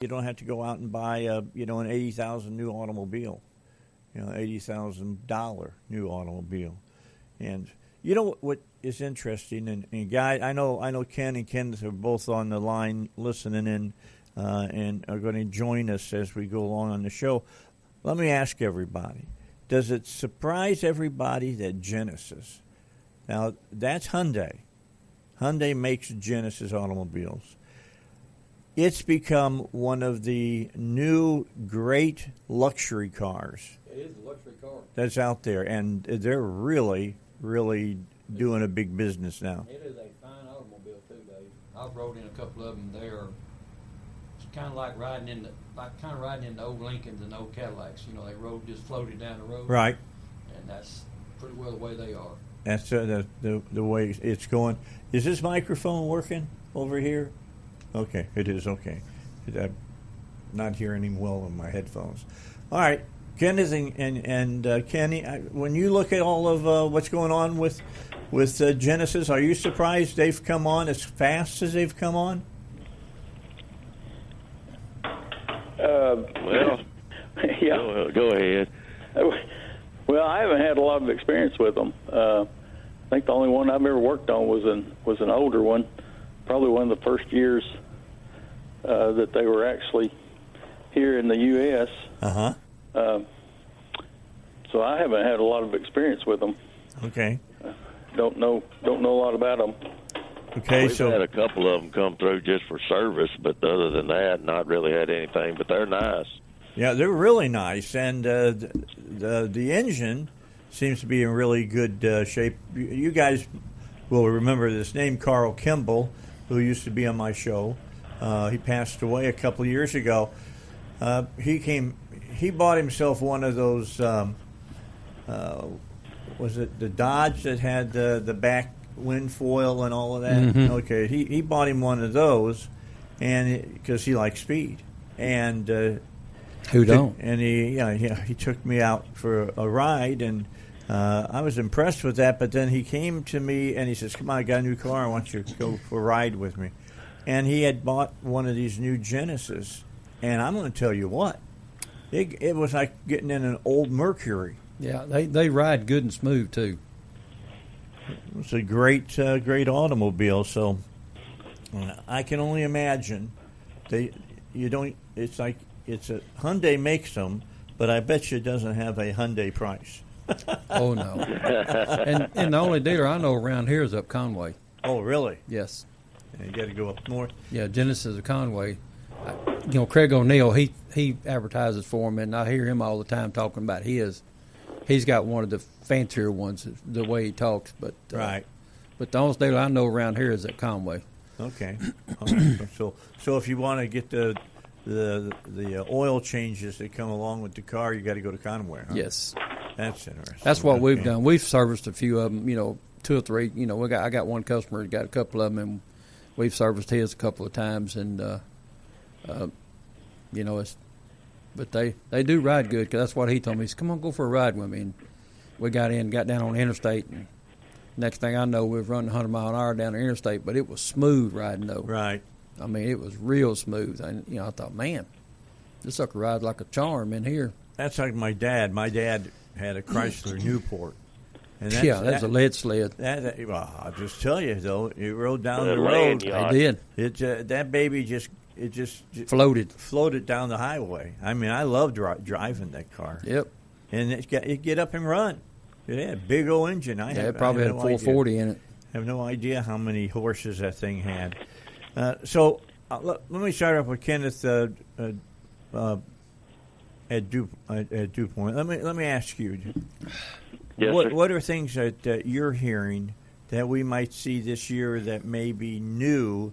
You don't have to go out and buy an $80,000 new automobile, $80,000 new automobile. And you know what is interesting, and guys, I know Ken and Kenneth are both on the line listening in and are going to join us as we go along on the show. Let me ask everybody, does it surprise everybody that Genesis, now that's Hyundai. Hyundai makes Genesis automobiles. It's become one of the new great luxury cars. It is a luxury car. That's out there, and they're really, really doing a big business now. It is a fine automobile too, Dave. I've rode in a couple of them. It's kind of like riding in the old Lincolns and old Cadillacs. They just floated down the road. Right. And that's pretty well the way they are. That's the way it's going. Is this microphone working over here? Okay, it is okay. I'm not hearing him well in my headphones. All right, Kenneth and Kenny, when you look at all of what's going on with Genesis, are you surprised they've come on as fast as they've come on? Well, yeah. Go ahead. Well, I haven't had a lot of experience with them. I think the only one I've ever worked on was an older one, probably one of the first years that they were actually here in the U.S. So I haven't had a lot of experience with them. Okay. Don't know a lot about them. Okay, We've had a couple of them come through just for service, but other than that, not really had anything. But they're nice. Yeah, they're really nice, and the engine seems to be in really good shape. You guys will remember this name, Carl Kimball, who used to be on my show. He passed away a couple of years ago. He bought himself one of those. Was it the Dodge that had the back wind foil and all of that? Mm-hmm. Okay, he bought him one of those, and because he likes speed, and who don't? And he took me out for a ride, and I was impressed with that. But then he came to me and he says, "Come on, I got a new car. I want you to go for a ride with me." And he had bought one of these new Genesis, and I'm going to tell you what, it was like getting in an old Mercury. Yeah, they ride good and smooth too. It's a great automobile. So I can only imagine It's like Hyundai makes them, but I bet you it doesn't have a Hyundai price. Oh no, and the only dealer I know around here is up Conway. Oh really? Yes. Yeah, you got to go up north. Yeah, Genesis of Conway. Craig O'Neill, he advertises for him, and I hear him all the time talking about his. He's got one of the fancier ones, the way he talks. But right. But the only dealer I know around here is at Conway. Okay. All right. So if you want to get the oil changes that come along with the car, you got to go to Conway. Huh? Yes. That's interesting. That's what we've done. We've serviced a few of them. 2 or 3. I got one customer that got a couple of them, and we've serviced his a couple of times, and but they do ride good, because that's what he told me. He said, "Come on, go for a ride with me." And we got down on the interstate, and next thing I know, we were running 100 mile an hour down the interstate, but it was smooth riding though. Right. I mean, it was real smooth, and I thought, man, this sucker rides like a charm in here. That's like my dad. My dad had a Chrysler Newport. And that's a lead sled. Well, I'll just tell you though, it rode down the Land road. yacht. They That did. baby just floated down the highway. I mean, I loved driving that car. Yep. And it get up and run. It had a big old engine. It probably had 440 in it. I have no idea how many horses that thing had. So let me start off with Kenneth at DuPont. Let me ask you. Yes, what are things that you're hearing that we might see this year that may be new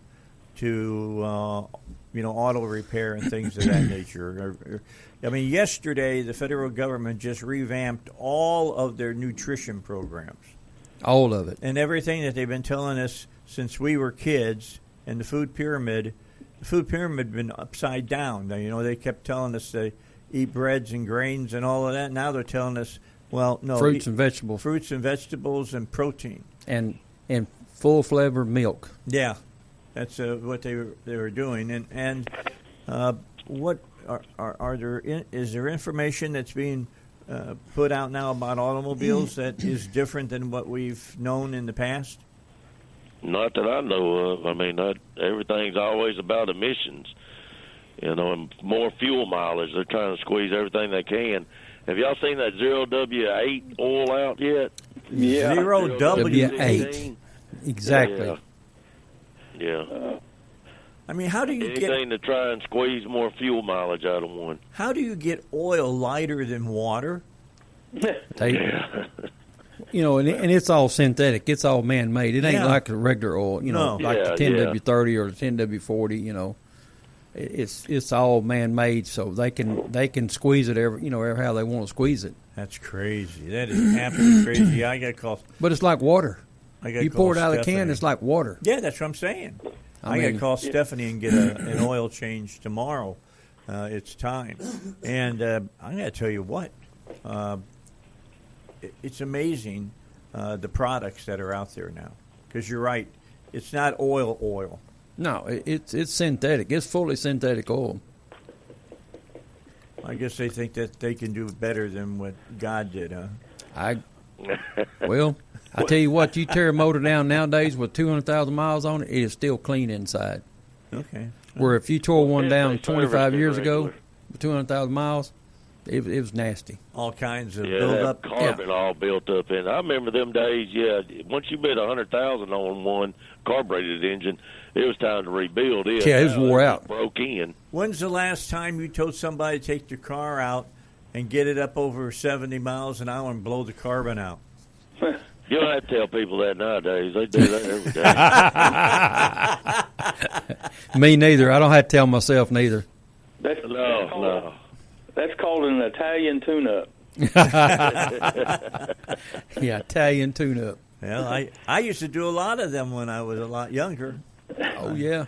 to auto repair and things of that nature? I mean, yesterday the federal government just revamped all of their nutrition programs. All of it. And everything that they've been telling us since we were kids, and the food pyramid had been upside down. They kept telling us to eat breads and grains and all of that. Now they're telling us, well, no. Fruits and vegetables. Fruits and vegetables and protein. And full flavor milk. Yeah. That's what they were doing. And what are there? Is there information that's being put out now about automobiles that is different than what we've known in the past? Not that I know of. I mean, everything's always about emissions, and more fuel mileage. They're trying to squeeze everything they can. Have y'all seen that 0W8 oil out yet? Yeah. 0W8. Exactly. Yeah. I mean, how do you anything to try and squeeze more fuel mileage out of one? How do you get oil lighter than water? And it's all synthetic. It's all man-made. It ain't like a regular oil, like the 10W30 or the 10W40, It's all man-made, so they can squeeze it every how they want to squeeze it. That's crazy. That is absolutely crazy. I got called. But it's like water. You pour it out of the can, it's like water. Yeah, that's what I'm saying. I got to call Stephanie and get an oil change tomorrow. It's time. And I'm going to tell you what. It's amazing the products that are out there now. Because you're right. It's not oil. No, it's synthetic. It's fully synthetic oil. I guess they think that they can do better than what God did, huh? I tell you what, you tear a motor down nowadays with 200,000 miles on it, it is still clean inside. Okay. Where if you tore one down 25 years ago with 200,000 miles, it was nasty. All kinds of buildup. Carbon all built up in. I remember them days, once you bet 100,000 on one carbureted engine, it was time to rebuild it. Yeah, it was wore out. Broke in. When's the last time you told somebody to take their car out and get it up over 70 miles an hour and blow the carbon out? You don't have to tell people that nowadays. They do that every day. Me neither. I don't have to tell myself neither. No. That's called an Italian tune-up. Yeah, Italian tune-up. Well, I used to do a lot of them when I was a lot younger. Oh, yeah.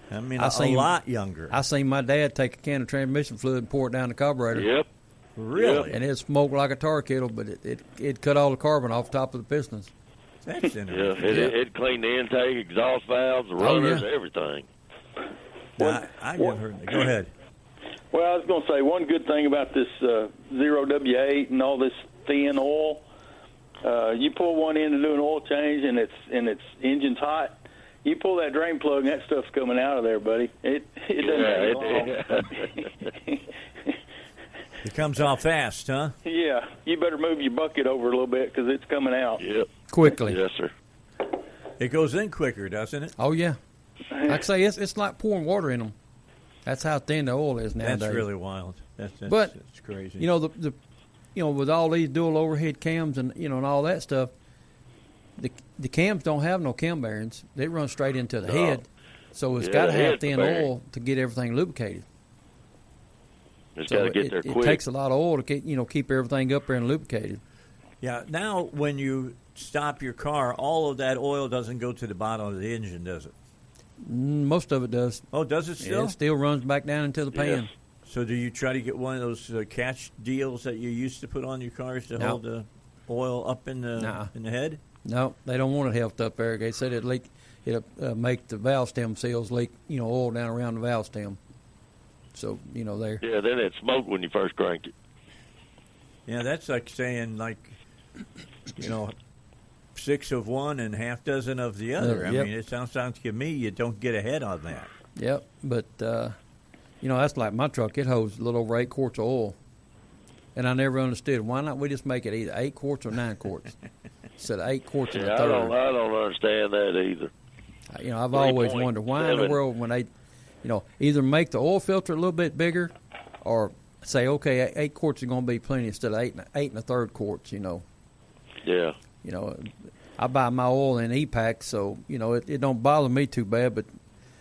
I mean, a lot younger. I seen my dad take a can of transmission fluid and pour it down the carburetor. Yep. Really? And it smoked like a tar kettle, but it cut all the carbon off the top of the pistons. That's interesting. It cleaned the intake, exhaust valves, the runners, everything. I've never heard that. Go ahead. Well, I was going to say one good thing about this 0W8 and all this thin oil. You pull one in to do an oil change, and its engine's hot. You pull that drain plug, and that stuff's coming out of there, buddy. It doesn't take long. It comes out fast, huh? Yeah. You better move your bucket over a little bit because it's coming out. Yep. Quickly. Yes, sir. It goes in quicker, doesn't it? Oh, yeah. I'd say it's like pouring water in them. That's how thin the oil is nowadays. That's really wild. That's crazy. With all these dual overhead cams and and all that stuff, the cams don't have no cam bearings. They run straight into the head, so it's got to have thin oil to get everything lubricated. It's got to get there quick. It takes a lot of oil to keep everything up there and lubricated. Yeah. Now, when you stop your car, all of that oil doesn't go to the bottom of the engine, does it? Most of it does. Oh, does it still? Yeah, it still runs back down into the pan. Yes. So do you try to get one of those catch deals that you used to put on your cars to hold the oil up in the head? No, they don't want it held up there. They said it'll make the valve stem seals leak, oil down around the valve stem. So, there. Yeah, then it smoked when you first cranked it. Yeah, that's like saying, 6 of one and half dozen of the other. I mean, it sounds to me you don't get ahead on that. Yep, but, that's like my truck. It holds a little over 8 quarts of oil. And I never understood, why not we just make it either 8 quarts or 9 quarts instead of 8 quarts and a third. I don't understand that either. I've always wondered why in the world when they, either make the oil filter a little bit bigger or say, okay, 8 quarts is going to be plenty instead of 8 and a third quarts, Yeah. I buy my oil in E-Pack, so, it don't bother me too bad, but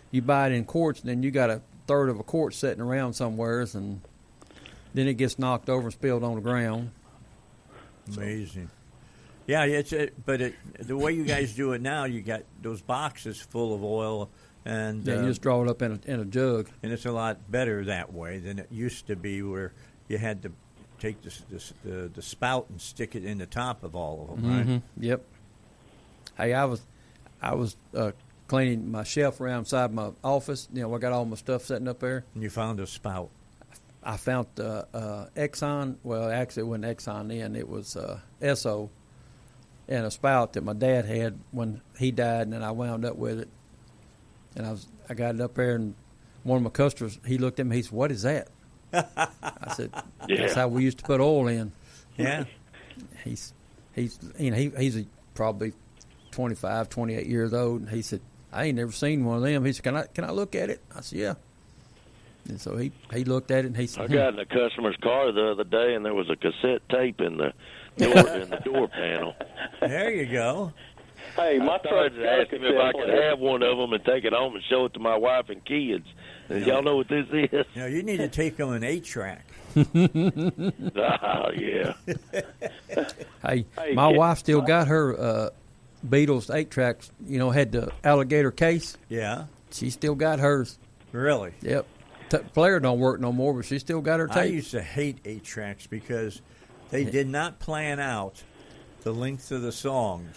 you buy it in quarts, and then you got a third of a quart sitting around somewheres, and then it gets knocked over and spilled on the ground. Amazing. Yeah, the way you guys do it now, you got those boxes full of oil, and you just draw it up in a jug. And it's a lot better that way than it used to be, where you had to take the spout and stick it in the top of all of them, right? Yep. Hey, I was cleaning my shelf around inside my office. You know, I got all my stuff sitting up there. And you found a spout. I found Exxon. Well, actually, it wasn't Exxon then. It was Esso, and a spout that my dad had when he died, and then I wound up with it. And I got it up there, and one of my customers, he looked at me. He said, "What is that?" I said, "That's how we used to put oil in." Yeah. He's probably 25, 28 years old, and he said, "I ain't never seen one of them." He said, "Can I look at it?" I said, "Yeah." And so he looked at it, and he said, I got in a customer's car the other day, and there was a cassette tape in the door panel. There you go. Hey, my I started to ask him if I could have one of them and take it home and show it to my wife and kids. And y'all know what this is? You know, you need to take them an 8-track. Oh, yeah. Hey, my wife still got her Beatles 8-tracks, you know, had the alligator case. Yeah. She still got hers. Really? Yep. Player don't work no more, but she still got her tape. I used to hate 8-tracks because they did not plan out the length of the songs,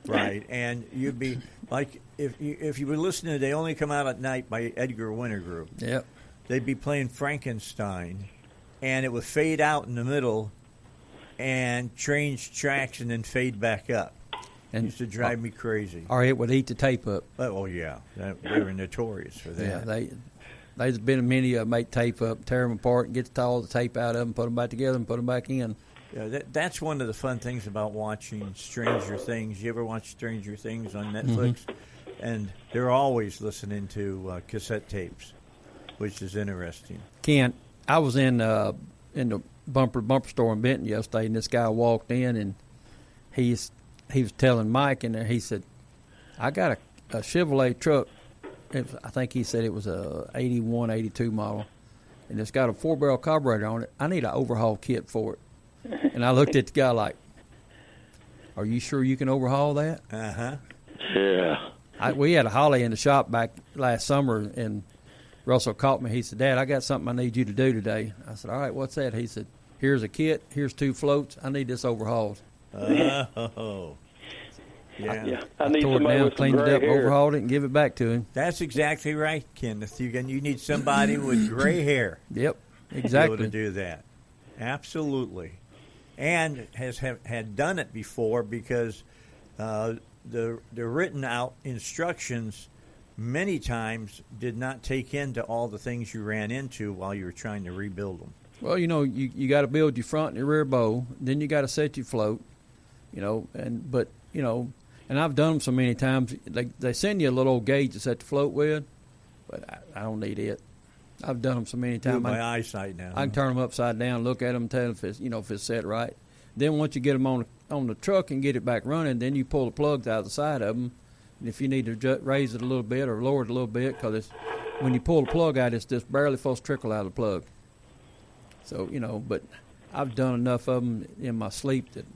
right? And you'd be like, if you were listening to "They Only Come Out at Night" by Edgar Winter Group, Yep. they'd be playing Frankenstein, and it would fade out in the middle and change tracks and then fade back up. And It used to drive me crazy. or it would eat the tape up. Oh, yeah. They were notorious for that. Yeah, there's been many of them make tape up, tear them apart, and get all the tape out of them, put them back together, and put them back in. Yeah, that's one of the fun things about watching Stranger Things. You ever watch Stranger Things on Netflix? And they're always listening to cassette tapes, which is interesting. Ken, I was in the bumper store in Benton yesterday, and this guy walked in, and he was telling Mike in there. He said, "I got a Chevrolet truck. I think he said it was a 81, 82 model, and it's got a 4-barrel carburetor on it. I need an overhaul kit for it." And I looked at the guy like, "Are you sure you can overhaul that?" Uh-huh. Yeah. We had a Holly in the shop back last summer, and Russell caught me. He said, "Dad, I got something I need you to do today." I said, "All right, what's that?" He said, "Here's a kit. Here's 2 floats. I need this overhauled." Oh. Yeah. I need Tore it somebody down, with some cleaned it gray up, hair. overhauled it, and give it back to him. That's exactly right, Kenneth. You need somebody with gray hair. Yep, To be exactly. able to do that. Absolutely. And had done it before because the written out instructions many times did not take into all the things you ran into while you were trying to rebuild them. Well, you know, you got to build your front and your rear bow. Then you got to set your float, you know. And I've done them so many times. They send you a little gauge to set the float with, but I don't need it. I've done them so many Do it times. by eyesight now. I can turn them upside down, look at them, tell if it's set right. Then once you get them on the truck and get it back running, then you pull the plugs out of the side of them. And if you need to raise it a little bit or lower it a little bit, because when you pull the plug out, it's just barely supposed to trickle out of the plug. So, but I've done enough of them in my sleep that,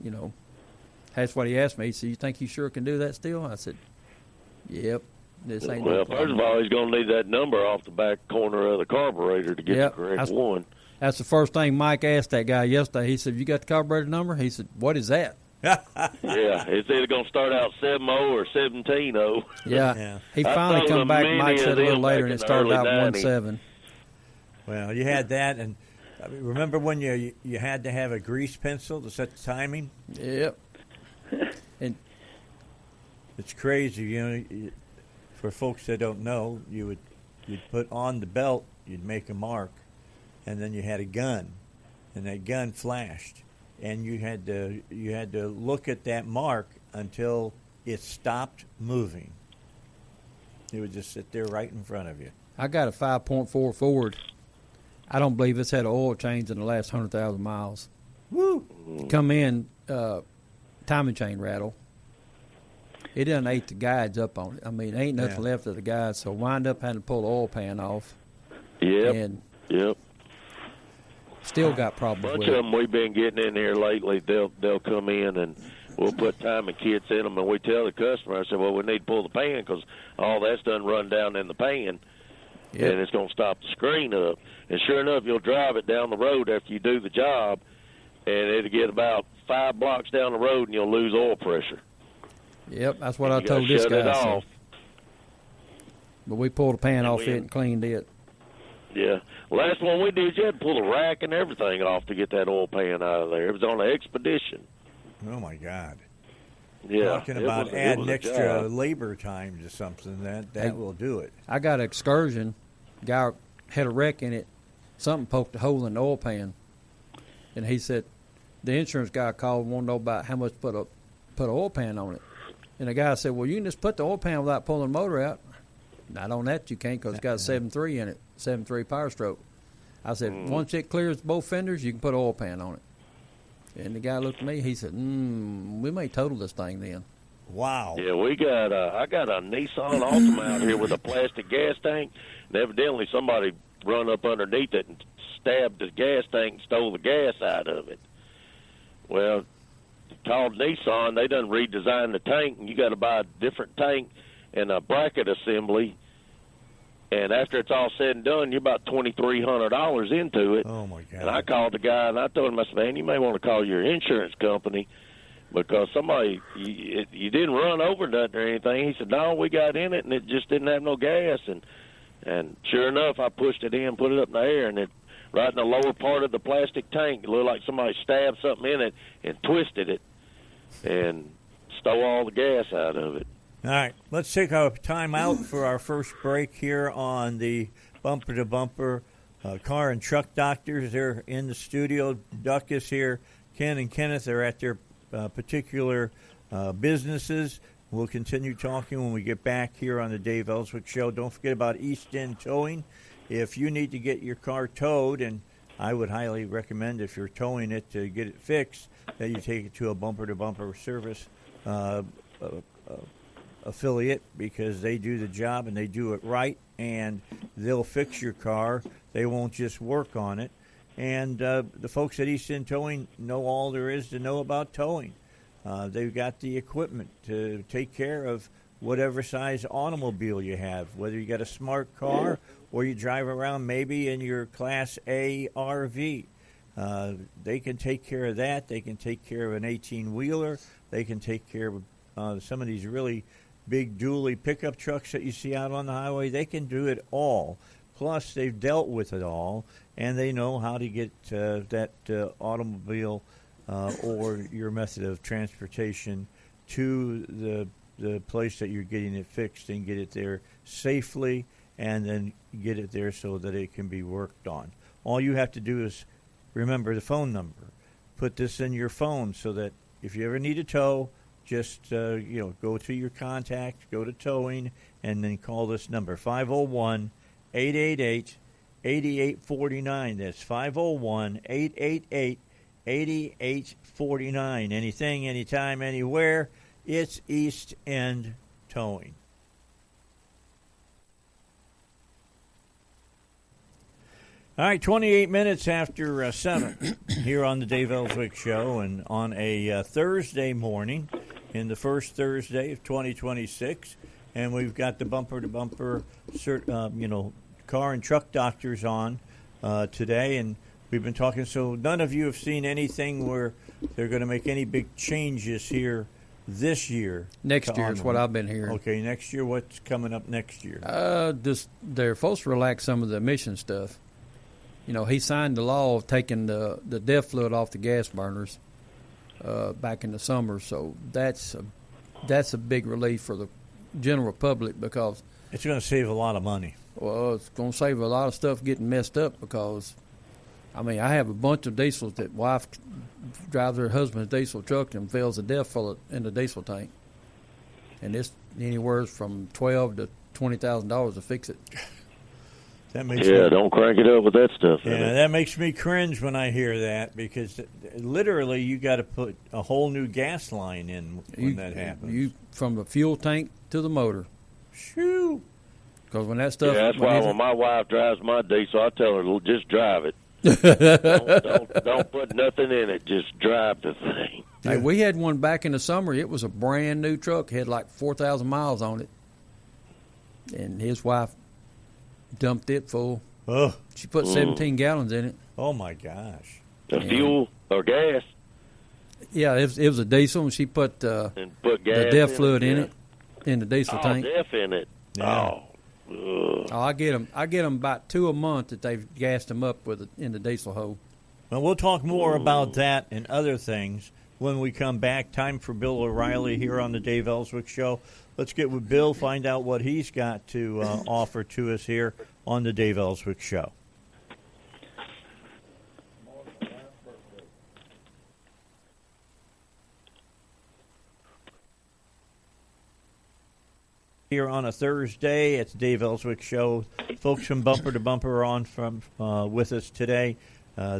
that's what he asked me. He said, "You think you sure can do that still?" I said, "Yep. This ain't no Well, problem." first of all, he's going to need that number off the back corner of the carburetor to get Yep, the correct one. That's the first thing Mike asked that guy yesterday. He said, "You got the carburetor number?" He said, "What is that?" Yeah, it's either going to start out 7.0 or 17.0. Yeah. He finally I come told back. him Mike many said of a little them later, back and in it the started early out 90s. 1.7. Well, you had that, and remember when you had to have a grease pencil to set the timing? Yep. And It's crazy, for folks that don't know, you'd put on the belt, you'd make a mark, and then you had a gun, and that gun flashed, and you had to look at that mark until it stopped moving. It would just sit there right in front of you. I got a 5.4 Ford. I don't believe it's had an oil change in the last 100,000 miles. Woo! Come in, timing chain rattle. It done ate the guides up on it. I mean, ain't nothing left of the guides, so wind up having to pull the oil pan off. Yep. And still got problems Bunch with of it. them we've been getting in here lately. They'll come in and we'll put timing kits in them, and we tell the customer, I said, "Well, we need to pull the pan because all that's done run down in the pan, and it's going to stop the screen up." And sure enough, you'll drive it down the road after you do the job, and it'll get about 5 blocks down the road, and you'll lose oil pressure. Yep, that's what And I told this shut guy. it off. But we pulled the pan And off we- it and cleaned it. Yeah. Last one we did, you had to pull the rack and everything off to get that oil pan out of there. It was on an expedition. Oh my God! Yeah. Talking it about was a adding extra job. labor time to something that Hey. will do it. I got an excursion. Guy had a wreck in it. Something poked a hole in the oil pan. And he said, the insurance guy called and wanted to know about how much to put an oil pan on it. And the guy said, well, you can just put the oil pan without pulling the motor out. Not on that you can't, because it's got a 7.3 in it, 7.3 power stroke. I said, once it clears both fenders, you can put an oil pan on it. And the guy looked at me. He said, we may total this thing then. Wow! Yeah, we got. I got a Nissan Altima out here with a plastic gas tank, and evidently somebody run up underneath it and stabbed the gas tank and stole the gas out of it. Well, called Nissan. They done redesigned the tank, and you got to buy a different tank and a bracket assembly. And after it's all said and done, you're about $2,300 into it. Oh my God! And I called the guy, and I told him, I said, man, you may want to call your insurance company, because somebody, you didn't run over nothing or anything. He said, no, we got in it, and it just didn't have no gas. And sure enough, I pushed it in, put it up in the air, and it right in the lower part of the plastic tank, it looked like somebody stabbed something in it and twisted it and stole all the gas out of it. All right, let's take our time out for our first break here on the Bumper to Bumper Car and Truck Doctors. They're in the studio. Duck is here. Ken and Kenneth are at their particular businesses. We'll continue talking when we get back here on the Dave Ellsworth Show. Don't forget about East End Towing. If you need to get your car towed, and I would highly recommend if you're towing it to get it fixed, that you take it to a bumper-to-bumper service affiliate, because they do the job and they do it right, and they'll fix your car. They won't just work on it. And the folks at East End Towing know all there is to know about towing. They've got the equipment to take care of whatever size automobile you have, whether you got a smart car or you drive around maybe in your Class A RV. They can take care of that. They can take care of an 18-wheeler. They can take care of some of these really big dually pickup trucks that you see out on the highway. They can do it all. Plus, they've dealt with it all, and they know how to get that automobile or your method of transportation to the place that you're getting it fixed, and get it there safely, and then get it there so that it can be worked on. All you have to do is remember the phone number. Put this in your phone so that if you ever need a tow, just go to your contact, go to towing, and then call this number, 501-888-8849. That's 501-888-8849. Anything, anytime, anywhere, it's East End Towing. All right, 28 minutes after 7 here on the Dave Ellswick Show, and on a Thursday morning, in the first Thursday of 2026, and we've got the bumper-to-bumper, car and truck doctors on today, and we've been talking. So none of you have seen anything where they're going to make any big changes here this year. Next year is what I've been hearing. Okay, next year. What's coming up next year? They're supposed to relax some of the emission stuff. He signed the law of taking the DEF fluid off the gas burners back in the summer, so that's a big relief for the general public, because it's going to save a lot of money. Well, it's going to save a lot of stuff getting messed up, because, I have a bunch of diesels that wife drives her husband's diesel truck and fills the DEF full in the diesel tank, and it's anywhere from $12,000 to $20,000 to fix it. That makes don't crank it up with that stuff. Yeah, that makes me cringe when I hear that, because literally you got to put a whole new gas line in when that happens. From the fuel tank to the motor. Shoo! Because when that stuff... Yeah, that's why when my wife drives my diesel, I tell her, just drive it. don't put nothing in it. Just drive the thing. Hey, we had one back in the summer. It was a brand new truck. Had like 4,000 miles on it. And his wife dumped it full. Oh. She put 17 gallons in it. Oh, my gosh. Fuel or gas? Yeah, it was a diesel, and she put, and put gas the DEF fluid in it, in the diesel tank. DEF in it. Yeah. Oh. I get them. I get them about 2 a month that they've gassed them up with in the diesel hole. Well, we'll talk more about that and other things when we come back. Time for Bill O'Reilly here on the Dave Ellsworth Show. Let's get with Bill, find out what he's got to offer to us here on the Dave Ellsworth Show. Here on a Thursday, it's Dave Ellswick Show. Folks from Bumper to Bumper are on from with us today.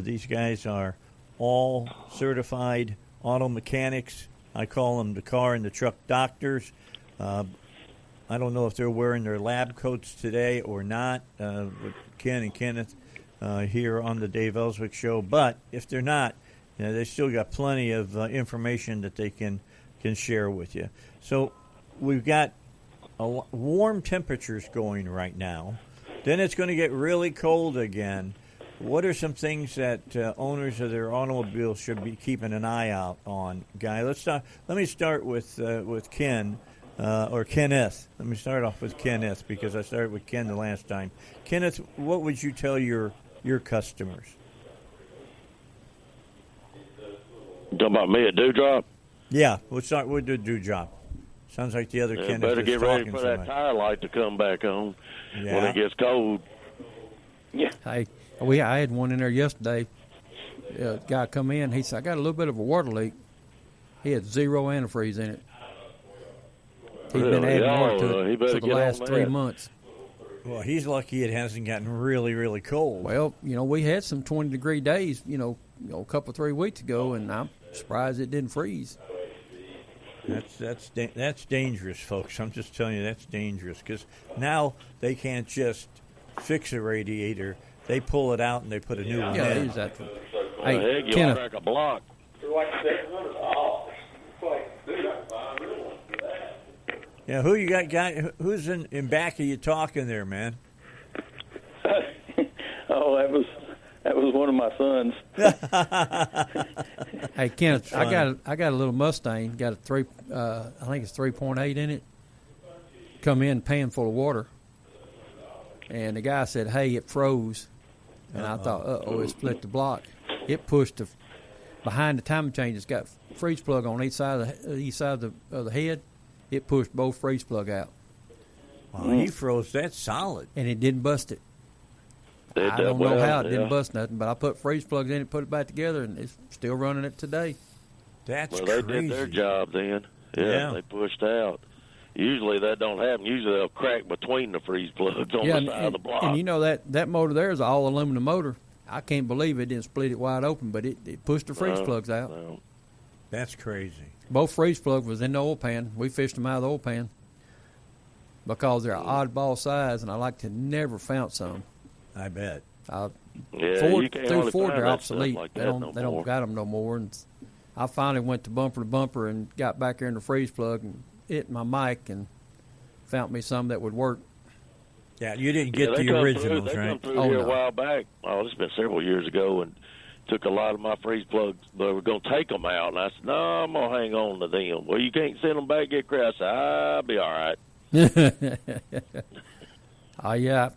These guys are all certified auto mechanics. I call them the car and the truck doctors. I don't know if they're wearing their lab coats today or not with Ken and Kenneth here on the Dave Ellswick Show. But if they're not, they still got plenty of information that they can share with you. So we've got warm temperatures going right now. Then it's going to get really cold again. What are some things that owners of their automobiles should be keeping an eye out on, Guy? Let me start with Ken or Kenneth. Let me start off with Kenneth because I started with Ken the last time. Kenneth, what would you tell your customers? You talking about me at Dewdrop? Yeah, we'll start with the Dewdrop. Sounds like the other Kenneth better is get ready talking for so that much. tire light to come back on when Yeah. it gets cold. Yeah. Hey, I had one in there yesterday. Guy come in. He said, "I got a little bit of a water leak." He had 0 antifreeze in it. He's been Really? adding water He to it better for the get on last 3 that. months. Well, he's lucky it hasn't gotten really, really cold. Well, we had some 20-degree days, a couple 3 weeks ago, and I'm surprised it didn't freeze. That's dangerous, folks. I'm just telling you, that's dangerous because now they can't just fix a radiator. They pull it out and they put a new one Yeah, in. exactly. Well, Hey, heck, you Kenneth, crack a block. Yeah, who you got, guy? Who's in back of you talking there, man? Oh, that was one of my sons. Hey, Kenneth, That's I got a little Mustang. Got a I think it's 3.8 in it. Come in pan full of water, and the guy said, "Hey, it froze," and I thought, it split the block. It pushed behind the timing chain. It's got freeze plug on each side of the head. It pushed both freeze plug out, Wow, he froze that solid. and it didn't bust it. I don't know how it didn't bust nothing, but I put freeze plugs in it, put it back together, and it's still running it today. That's Well, crazy. they did their job then. Yeah. They pushed out. Usually that don't happen. Usually they'll crack between the freeze plugs on the side of the block. And that motor there is an all aluminum motor. I can't believe it didn't split it wide open, but it pushed the freeze plugs out. Well, That's crazy. Both freeze plugs was in the oil pan. We fished them out of the oil pan because they're an oddball size, and I like to never found some. I bet. yeah, Ford, you can't through hardly Ford, find they're that stuff obsolete. like they that don't no they more. don't got them no more. And I finally went to bumper and got back there in the freeze plug and hit my mic and found me some that would work. Yeah, you didn't get they the come originals, through, they right? come through Oh, here no. a while back. Oh, this has been several years ago, and took a lot of my freeze plugs. They were going to take them out, and I said, "No, I'm going to hang on to them." Well, you can't send them back, get crash. I'll be all right. Yeah,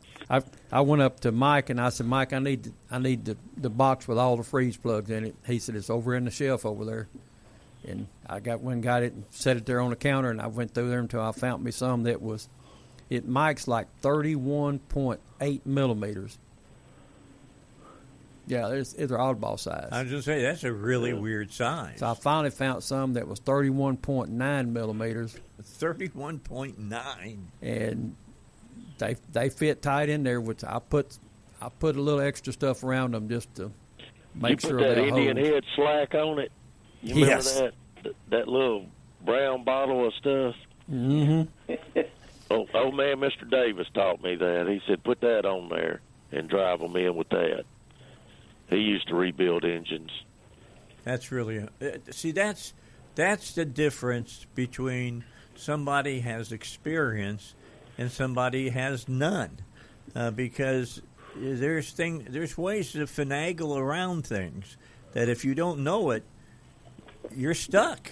I went up to Mike and I said, "Mike, I need the box with all the freeze plugs in it." He said, "It's over in the shelf over there." And I went and got it and set it there on the counter, and I went through there until I found me some that was. Mike's like 31.8 millimeters. Yeah, they're oddball size. I was just saying that's a really weird size. So I finally found some that was 31.9 millimeters, 31.9. and they fit tight in there. Which I put a little extra stuff around them just to make You sure put that they'll Indian hold. head slack on it. You remember Yes. that little brown bottle of stuff? Mm-hmm. Old man Mr. Davis taught me that. He said, put that on there and drive them in with that. He used to rebuild engines. That's really see. That's the difference between somebody has experience and somebody has none, because there's ways to finagle around things that if you don't know it, you're stuck.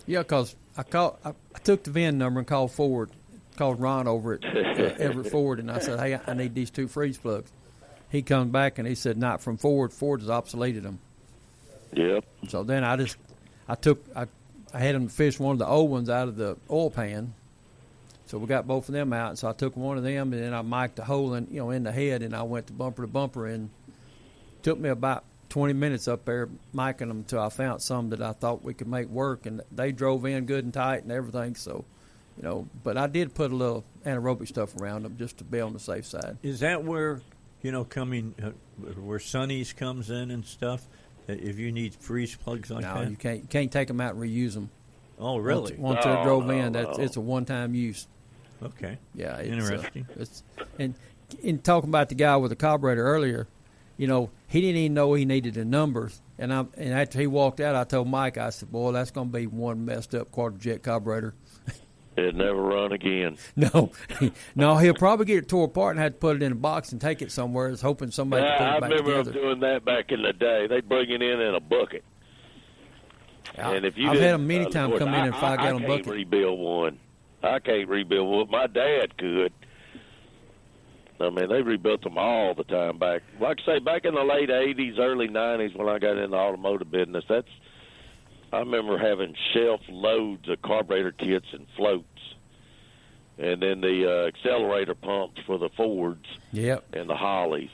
Yeah, because I took the VIN number and called Ford. called Ron over at Everett Ford, and I said, hey, I need these 2 freeze plugs. He comes back, and he said, not from Ford. Ford has obsoleted them. Yep. So then I had him fish one of the old ones out of the oil pan. So we got both of them out. And so I took one of them, and then I mic'd the hole in the head, and I went to bumper, and took me about 20 minutes up there micing them until I found some that I thought we could make work, and they drove in good and tight and everything. So, but I did put a little anaerobic stuff around them just to be on the safe side. Is that where, where Sonny's comes in and stuff? If you need freeze plugs like that? No, you can't take them out and reuse them. Oh, really? Once they're drove in, it's a one-time use. Okay. Yeah. Interesting. And in talking about the guy with the carburetor earlier, he didn't even know he needed the numbers. And after he walked out, I told Mike, I said, boy, that's going to be one messed up quarter jet carburetor. It'd never run again. No, he'll probably get it tore apart and have to put it in a box and take it somewhere. Is hoping somebody can put it back together. I remember them doing that back in the day. They'd bring it in a bucket. And if you I've had them many times come in a 5-gallon bucket. I can't rebuild one. I can't rebuild one. My dad could. I mean, they rebuilt them all the time back. Like I say, back in the late 80s, early 90s when I got in the automotive business, I remember having shelf loads of carburetor kits and floats. And then the accelerator pumps for the Fords. Yep. And the Hollies.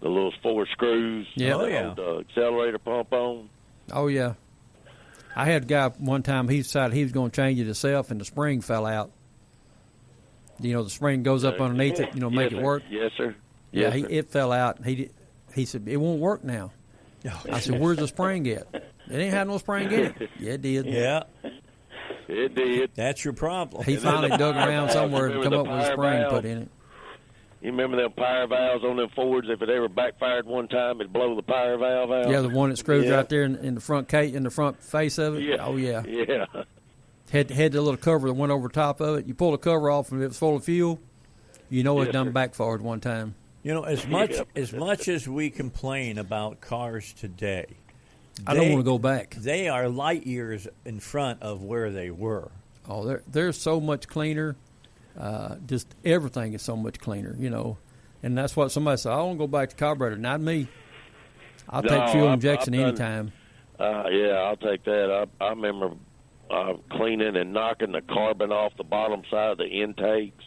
The little 4 screws. Yep. Oh, yeah. The accelerator pump on. Oh, yeah. I had a guy one time, he decided he was going to change it himself, and the spring fell out. The spring goes up underneath it, make it work. Yes, sir. Yeah, Yes, sir. it fell out. He said, it won't work now. I said, where's the spring at? It ain't had no spring in it. Yeah, it did. Yeah. It did. That's your problem. He finally dug around somewhere and come up with a spring put in it. You remember them power valves on them Fords? If it ever backfired one time, it'd blow the power valve out. Yeah, the one that screws right there in the front in the front face of it. Yeah. Oh yeah. Yeah. Had the little cover that went over top of it. You pull the cover off and if it's full of fuel, it done backfired one time. As much as we complain about cars today, I don't want to go back. They are light years in front of where they were. Oh, they're so much cleaner. Just everything is so much cleaner, And that's what somebody said, I don't go back to carburetor. Not me. I'll take fuel injection anytime. Yeah, I'll take that. I remember cleaning and knocking the carbon off the bottom side of the intakes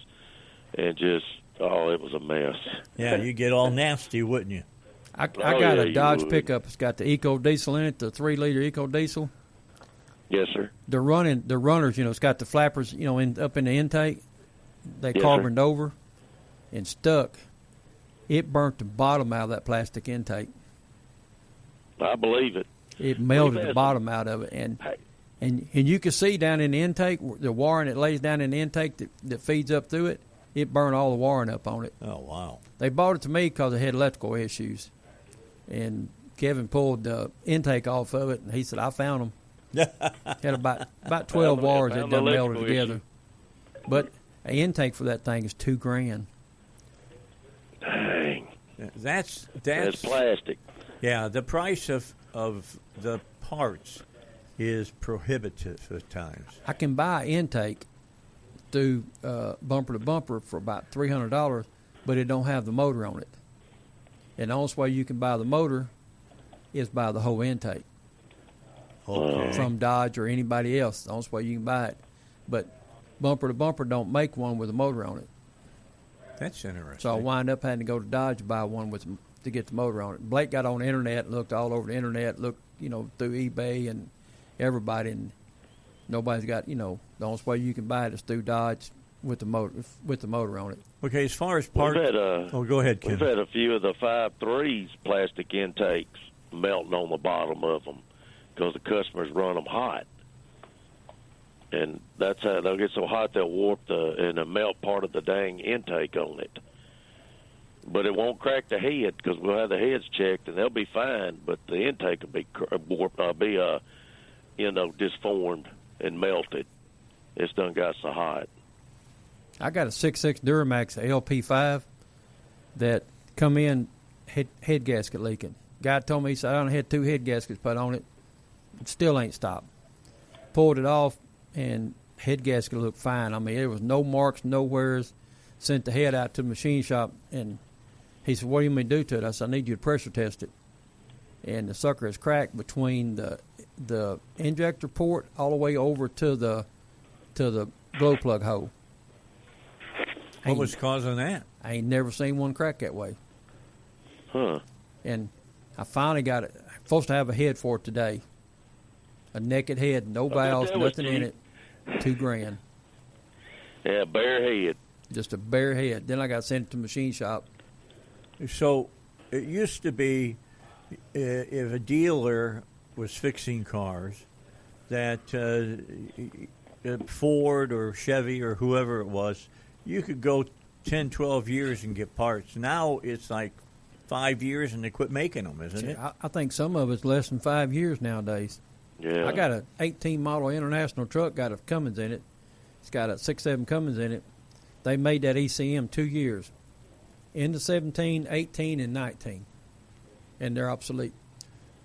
and just, it was a mess. Yeah, you get all nasty, wouldn't you? I got a Dodge pickup. It's got the Eco Diesel in it, the 3-liter Eco Diesel. Yes, sir. The runners, it's got the flappers, up in the intake. They carboned over and stuck. It burnt the bottom out of that plastic intake. I believe it. It melted the bottom out of it, and you can see down in the intake the wiring that lays down in the intake that feeds up through it. It burned all the wiring up on it. Oh wow! They bought it to me because it had electrical issues, and Kevin pulled the intake off of it, and he said, "I found them." Had about 12 wires that done melted together, but an intake for that thing is $2,000. Dang. That's plastic. Yeah, the price of the parts is prohibitive at times. I can buy an intake through bumper to bumper for about $300, but it don't have the motor on it. And the only way you can buy the motor is by the whole intake. Okay. From Dodge or anybody else. The only way you can buy it. But bumper to bumper don't make one with a motor on it. That's interesting. So I wind up having to go to Dodge to buy one to get the motor on it. Blake got on the internet and looked all over the internet, looked, through eBay and everybody, and nobody's got, the only way you can buy it is through Dodge with the motor on it. Okay, as far as parts, go ahead, Ken. We've had a few of the 5.3s plastic intakes melting on the bottom of them because the customers run them hot. And that's how they'll get so hot they'll warp and melt part of the dang intake on it. But it won't crack the head because we'll have the heads checked and they'll be fine. But the intake will be warped, disformed and melted. It's done got so hot. I got a 6.6 Duramax LP5 that come in head gasket leaking. Guy told me, he said, I done had 2 head gaskets put on it. It still ain't stopped. Pulled it off, and head gasket looked fine. I mean, there was no marks, nowheres. Sent the head out to the machine shop, and he said, "What do you mean to do to it?" I said, "I need you to pressure test it." And the sucker is cracked between the injector port all the way over to the glow plug hole. What was causing that? I ain't never seen one crack that way. Huh. And I finally got it. I'm supposed to have a head for it today. A naked head, no valves, that was nothing in cheap. it. $2,000. Yeah, bare head. Just a bare head. Then I got sent it to the machine shop. So it used to be if a dealer was fixing cars, that Ford or Chevy or whoever it was, you could go 10, 12 years and get parts. Now it's like 5 years and they quit making them, isn't it? I think some of it's less than 5 years nowadays. Yeah. I got a 18 model International truck, got a Cummins in it. It's got a 6.7 Cummins in it. They made that ECM 2 years. Into 17, 18, and 19. And they're obsolete.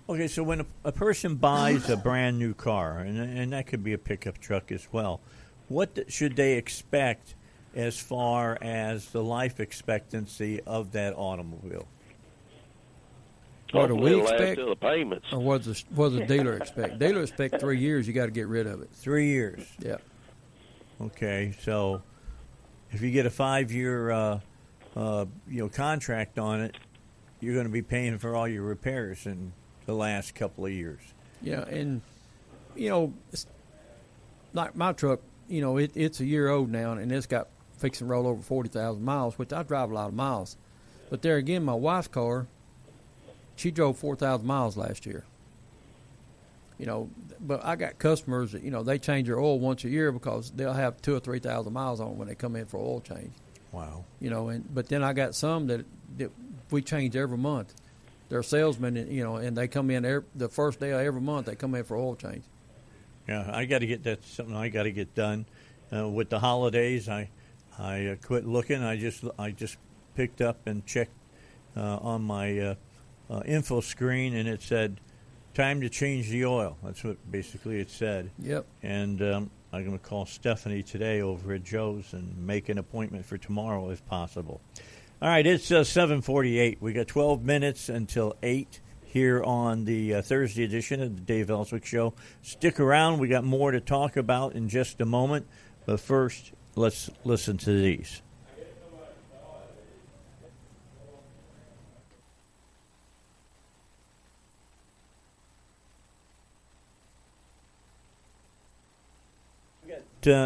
Okay, so when a person buys a brand new car, and that could be a pickup truck as well, what should they expect as far as the life expectancy of that automobile? What do we Hopefully it'll last expect? till the payments. Or what does the dealer expect? Dealer expect 3 years, you got to get rid of it. 3 years. Yeah. Okay, so if you get a 5-year contract on it, you're going to be paying for all your repairs in the last couple of years. Yeah, and, it's like my truck, it's a year old now, and it's got fixing to roll over 40,000 miles, which I drive a lot of miles. But there again, my wife's car, she drove 4,000 miles last year. But I got customers that, they change their oil once a year because they'll have 2,000 or 3,000 miles on when they come in for oil change. Wow. But then I got some that we change every month. They're salesmen, and they come in the first day of every month. They come in for oil change. Yeah, I got to get that. Something I got to get done with the holidays. I quit looking. I just picked up and checked on my info screen, and it said, "Time to change the oil." That's what basically it said. Yep. And I'm going to call Stephanie today over at Joe's and make an appointment for tomorrow if possible. All right, it's 7:48. We got 12 minutes until 8 here on the Thursday edition of the Dave Ellsworth Show. Stick around. We got more to talk about in just a moment. But first, let's listen to these.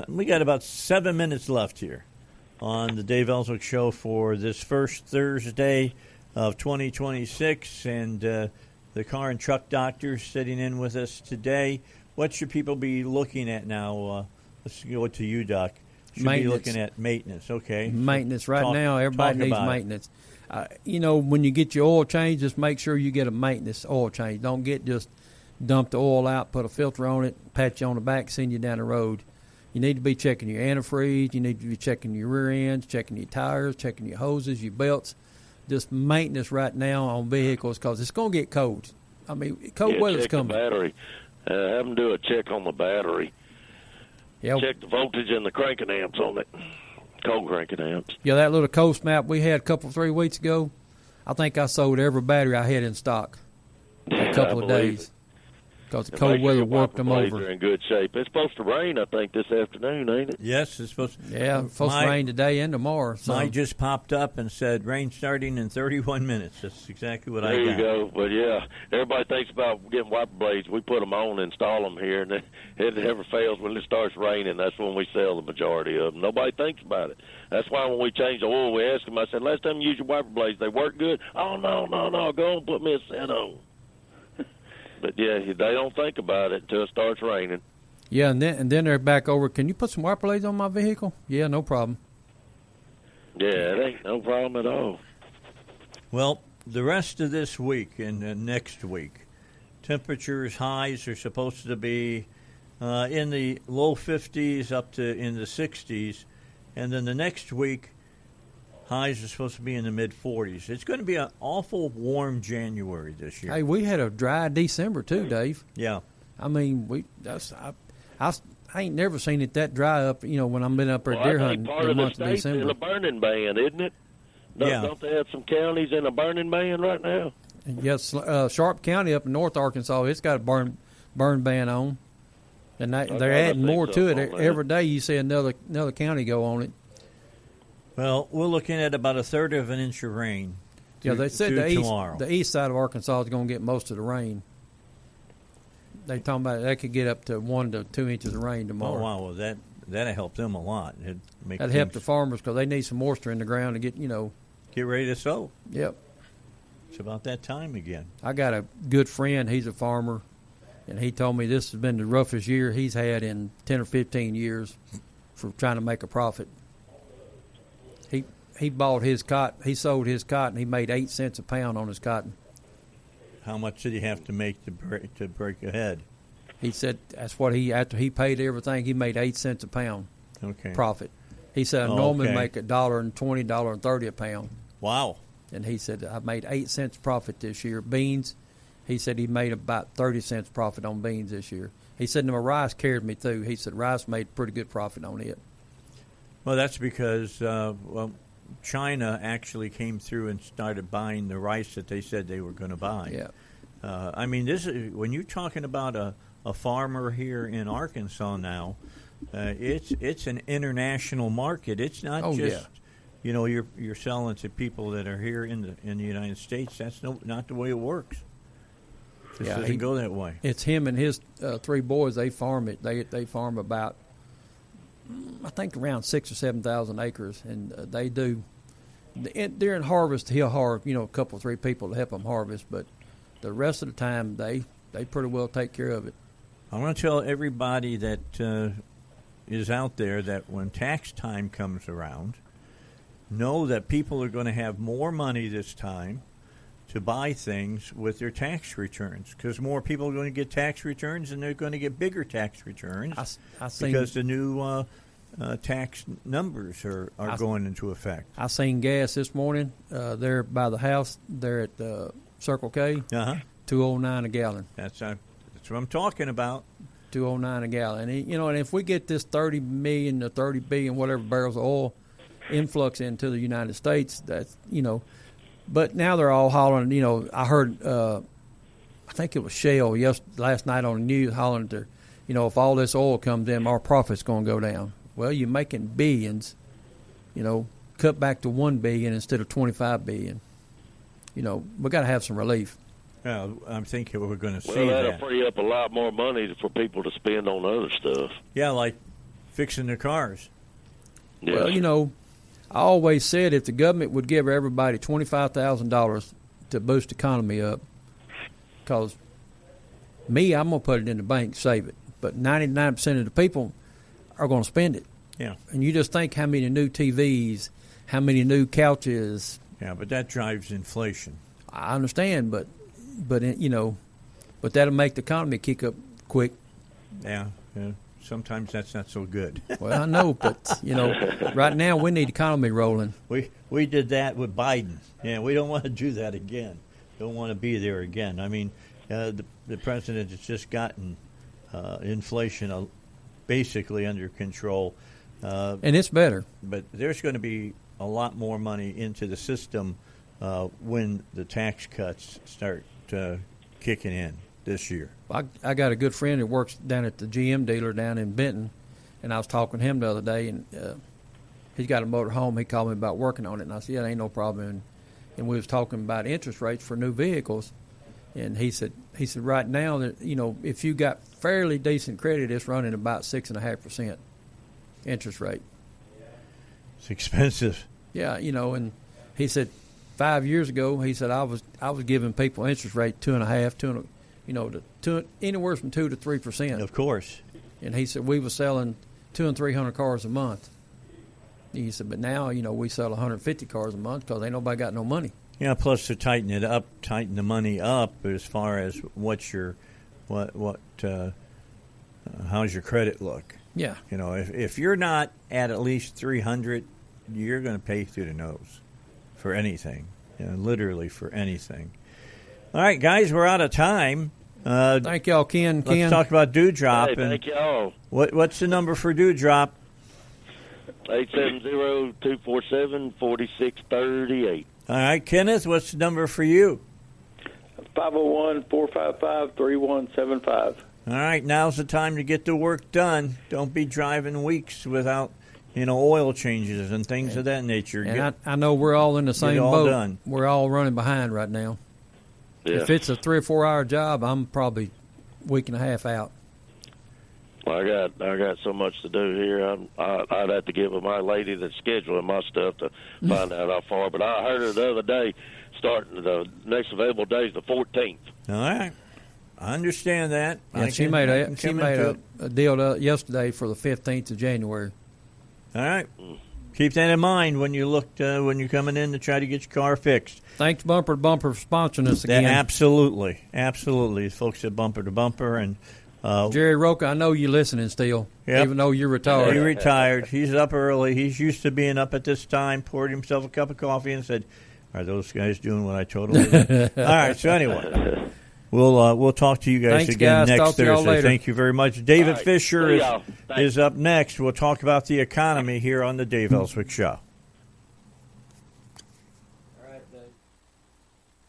We got about 7 minutes left here on the Dave Ellswick Show for this first Thursday of 2026, and the car and truck doctor sitting in with us today. What should people be looking at now? Let's go to you, Doc. Should be looking at maintenance. Okay. Maintenance. Right now, everybody needs maintenance. When you get your oil change, just make sure you get a maintenance oil change. Don't just dump the oil out, put a filter on it, pat you on the back, send you down the road. You need to be checking your antifreeze. You need to be checking your rear ends, checking your tires, checking your hoses, your belts. Just maintenance right now on vehicles because it's going to get cold. I mean, cold weather's coming. Check the battery. Have them do a check on the battery. Yeah. Check the voltage and the cranking amps on it. Cold cranking amps. Yeah, that little coast map we had a 3 weeks ago, I think I sold every battery I had in stock a couple of days. Because the cold weather worked them over. They're in good shape. It's supposed to rain, I think, this afternoon, ain't it? Yes, it's supposed to. Yeah, it's supposed to rain today and tomorrow. So. Mine just popped up and said rain starting in 31 minutes. That's exactly what I got. There you go. But, yeah, everybody thinks about getting wiper blades. We put them on and install them here, and it never fails. When it starts raining, that's when we sell the majority of them. Nobody thinks about it. That's why when we change the oil, we ask them, I said, last time you used your wiper blades, they work good? Oh, no, go and put me a set on. But, yeah, they don't think about it until it starts raining. Yeah, and then they're back over, can you put some wiper blades on my vehicle? Yeah, no problem. Yeah, it ain't no problem at all. Well, the rest of this week and next week, temperatures, highs are supposed to be in the low 50s up to in the 60s. And then the next week, highs are supposed to be in the mid-40s. It's going to be an awful warm January this year. Hey, we had a dry December too, Dave. Yeah. I mean, I ain't never seen it that dry up. When I'm been up there deer hunting part the of the month of state's in December. a burning ban, isn't it? Don't they have some counties in a burning ban right now? And yes, Sharp County up in North Arkansas, it's got a burn ban on, and they're adding more to it every day. You see another county go on it. Well, we're looking at about a third of an inch of rain. They said the east side of Arkansas is going to get most of the rain. They talking about they could get up to 1 to 2 inches of rain tomorrow. Oh wow, well that'll help them a lot. That'd help the farmers because they need some moisture in the ground to get ready to sow. Yep. It's about that time again. I got a good friend. He's a farmer, and he told me this has been the roughest year he's had in 10 or 15 years for trying to make a profit. He bought his cotton. He sold his cotton. He made 8 cents a pound on his cotton. How much did he have to make to break ahead? He said that's what after he paid everything, he made 8 cents a pound profit. He said I normally make $1.20, $1.30 a pound. Wow. And he said I made 8 cents profit this year. Beans, he said he made about 30 cents profit on beans this year. He said my rice carried me through. He said rice made pretty good profit on it. Well, that's because China actually came through and started buying the rice that they said they were going to buy. Yeah. I mean, this is when you're talking about a farmer here in Arkansas now. It's an international market. It's not just you're selling to people that are here in the United States. That's not the way it works. It doesn't go that way. It's him and his 3 boys. They farm it. They farm about I think around 6,000 or 7,000 acres, and they do. During harvest, he'll hire a couple 3 people to help him harvest, but the rest of the time they pretty well take care of it. I want to tell everybody that is out there that when tax time comes around, know that people are going to have more money this time to buy things with their tax returns because more people are going to get tax returns and they're going to get bigger tax returns because the new tax numbers are going into effect. I seen gas this morning there by the house there at Circle K, $2.09 a gallon. That's what I'm talking about. $2.09 a gallon. And, and if we get this 30 million to 30 billion, whatever barrels of oil influx into the United States, that's, but now they're all hollering, I heard, I think it was Shell last night on the news hollering that, if all this oil comes in, our profit's going to go down. Well, you're making billions, cut back to 1 billion instead of 25 billion. We got to have some relief. Yeah, I'm thinking we're going to see that. Well, that'll that. free up a lot more money for people to spend on other stuff. Yeah, like fixing their cars. Yes. Well, I always said if the government would give everybody $25,000 to boost the economy up, because I'm going to put it in the bank, save it. But 99% of the people are going to spend it. Yeah. And you just think how many new TVs, how many new couches. Yeah, but that drives inflation. I understand, but that'll make the economy kick up quick. Yeah. Sometimes that's not so good. Well, I know, but right now we need economy rolling. We did that with Biden. Yeah, we don't want to do that again. Don't want to be there again. I mean, the president has just gotten inflation basically under control, and it's better. But there's going to be a lot more money into the system when the tax cuts start kicking in this year. I got a good friend that works down at the GM dealer down in Benton, and I was talking to him the other day, and he's got a motor home. He called me about working on it, and I said, yeah, ain't no problem. And we was talking about interest rates for new vehicles, and he said right now that if you got fairly decent credit, it's running about 6.5% interest rate. It's expensive. Yeah, and he said 5 years ago, he said I was giving people interest rate 2.5%, anywhere from 2 to 3%. Of course. And he said we were selling 200 and 300 cars a month. He said, but now we sell 150 cars a month because ain't nobody got no money. Yeah. Plus to tighten the money up as far as how's your credit look? Yeah. If you're not at least 300, you're going to pay through the nose for anything. Literally for anything. All right, guys, we're out of time. Thank y'all, Ken. Let's talk about Dewdrop. Hey, thank y'all. What's the number for Dewdrop? 870-247-4638. All right, Kenneth, what's the number for you? 501-455-3175. All right, now's the time to get the work done. Don't be driving weeks without, oil changes and things of that nature. And I know we're all in the same boat. Done. We're all running behind right now. Yeah. If it's a 3 or 4 hour job, I'm probably a week and a half out. Well, I got so much to do here. I'd have to get with my lady that's scheduling my stuff to find out how far. But I heard her the other day, starting the next available day is the 14th. All right. I understand that. Yeah, she made a deal yesterday for the 15th of January. All right. Keep that in mind when you when you're coming in to try to get your car fixed. Thanks, Bumper to Bumper, for sponsoring us again. Absolutely. Folks at Bumper to Bumper. And Jerry Roca, I know you're listening still, even though you're retired. He retired. He's up early. He's used to being up at this time, poured himself a cup of coffee and said, are those guys doing what I told them to do? All right, so anyway, we'll talk to you guys again next Thursday. Thank you very much. David Fisher is up next. We'll talk about the economy here on the Dave Ellswick Show.